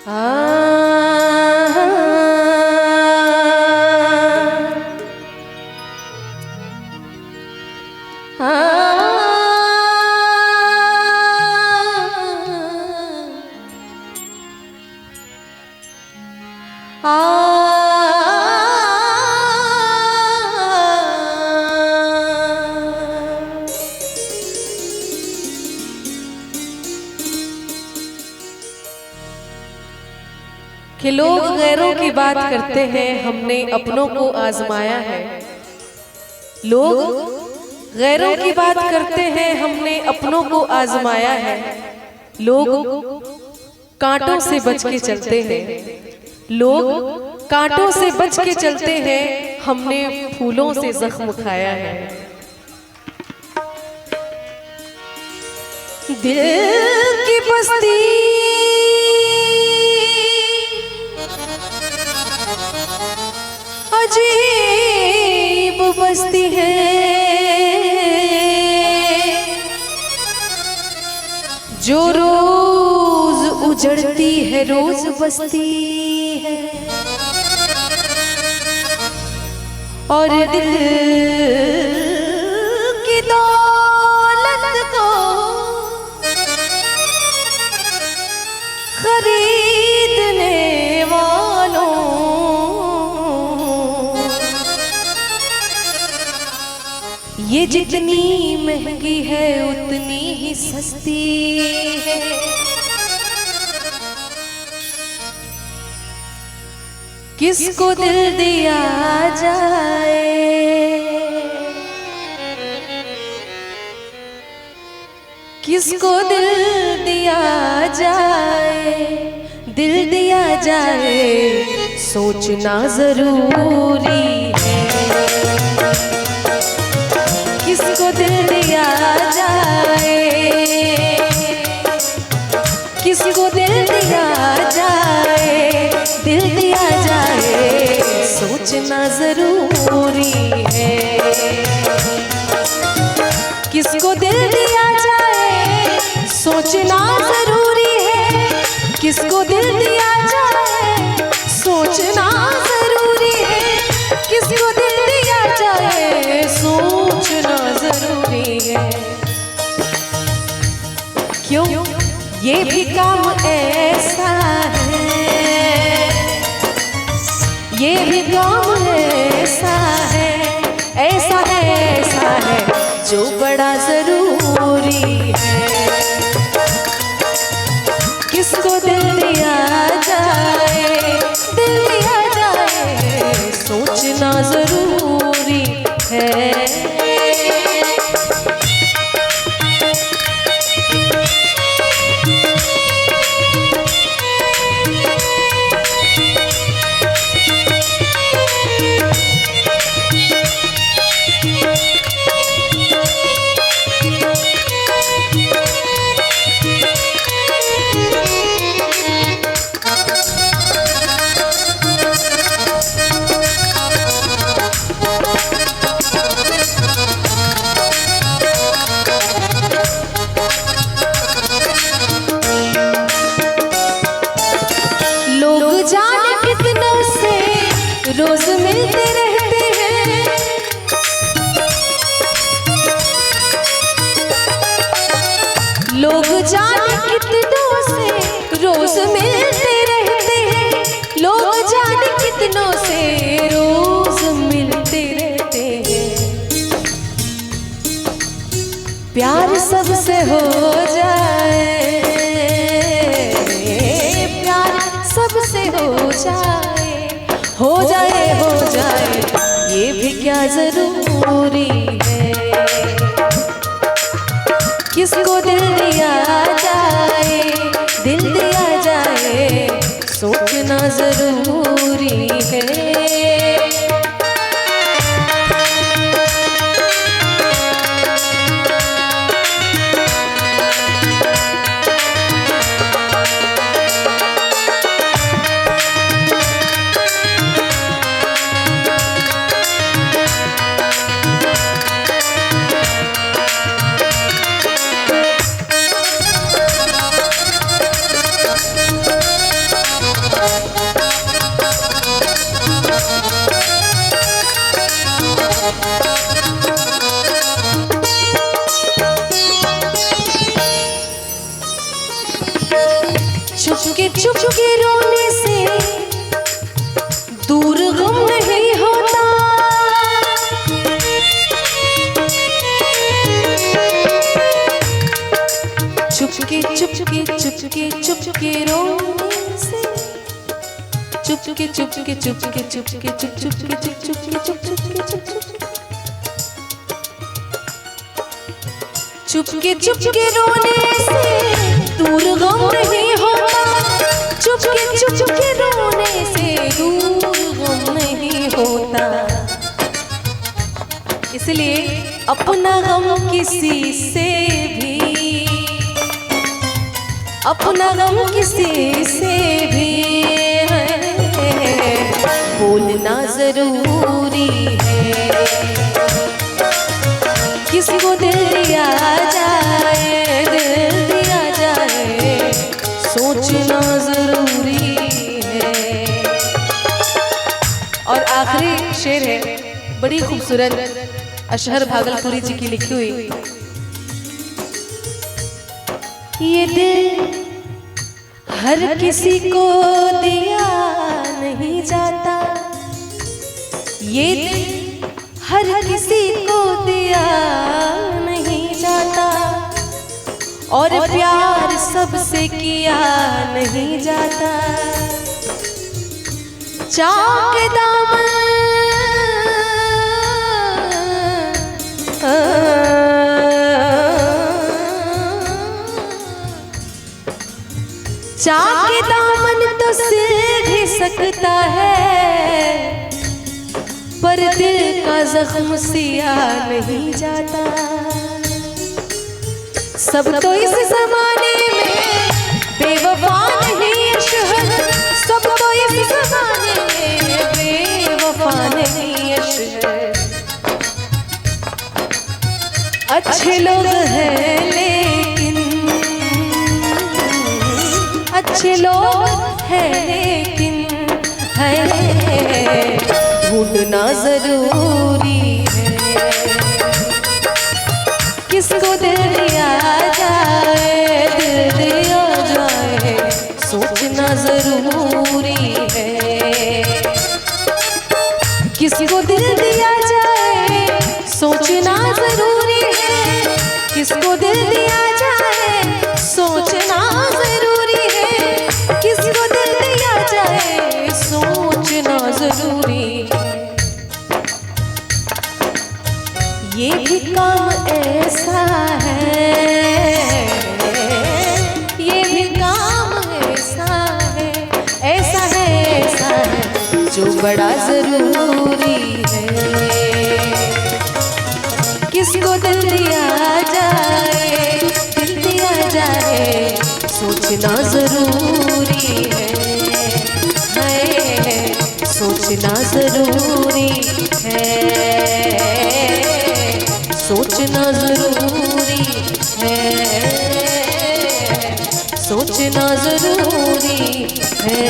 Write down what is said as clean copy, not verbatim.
कि लोग गैरों की बात करते हैं, हमने अपनों को आजमाया है। लोग गैरों की बात करते हैं, हमने अपनों को आजमाया है। लोग कांटों से बच के चलते हैं, लोग कांटों से बच के चलते हैं, हमने फूलों से जख्म खाया है। दिल की बस्ती अजीब बस्ती है, जो रोज उजड़ती है, रोज बस्ती है। और दिल की दौलत को खरीदने वालों ये जितनी महंगी है उतनी ही सस्ती है। किसको दिल दिया जाए, किसको दिल दिया जाए, दिल दिया जाए सोचना जरूरी है। किसको दिल दिया जाए, किसको दिल दिया जाए, दिल दिया जाए सोचना जरूरी है। किसको दिल दिया जाए सोचना जरूरी है, किसको दिल दिया जाए सोचना जरूरी है, किसको दिल दिया जाए सोचना जरूरी है। क्यों ये भी काम ऐसा है, ये भी काम ऐसा है, ऐसा है, ऐसा है जो बड़ा जरूरी है। किसको दिल दिया जाए, दिल दिया जाए सोचना जरूरी है। रोज मिलते रहते हैं, लोग जाने कितनों से रोज मिलते रहते हैं, लोग जाने कितनों से रोज मिलते रहते हैं। प्यार सबसे हो जाए, प्यार सबसे हो जाए, हो जाए, हो जाए ये भी क्या जरूरी है। किसको दिल दिया जाए, दिल दिया जाए सोचना जरूरी है। चुपके रोने से दूर गम नहीं होता। चुपके रोने से चुपके रोने से दूर गम नहीं होता। चुपके रोने से दूर गम नहीं होता। इसलिए अपना गम किसी से भी, अपना गम किसी से भी बोलना जरूरी है। किसी को दिल दिया जाए, दिल दिया जाए, सोचना जरूरी है। और आखिरी शेर है, बड़ी खूबसूरत, अशहर भागलपुरी जी की लिखी हुई। ये दिल हर किसी को दिया नहीं जाता। ये दिल हर किसी को दिया नहीं जाता। और प्यार सबसे किया नहीं जाता। चाक दामन चाके दामन तो सिल भी सकता है, पर दिल का जख्म सिया नहीं जाता। सब तो इस जमाने में बेवफा नहीं अशहर, सब तो इस जमाने में बेवफा नहीं अशहर। अच्छे लोग हैं लेकिन, अच्छे लोग हैं लेकिन है ढूंढना जरूरी है। किसको दिल दिया जाए, दिल दिया जाए, सोचना जरूरी है। किसको दिल दिया जाए, सोचना जरूरी है। किसको दिल दिया जाए, सोचना जरूरी है। किसको दिल दिया जाए, सोचना जरूरी है। ये भी काम ऐसा है, ये भी काम ऐसा है, ऐसा है, ऐसा है जो बड़ा जरूरी है। किसको दिल दिया जाए, दिल दिया जाए, सोचना जरूरी है। सोचना जरूरी है, सोचना जरूरी है, सोचना जरूरी है।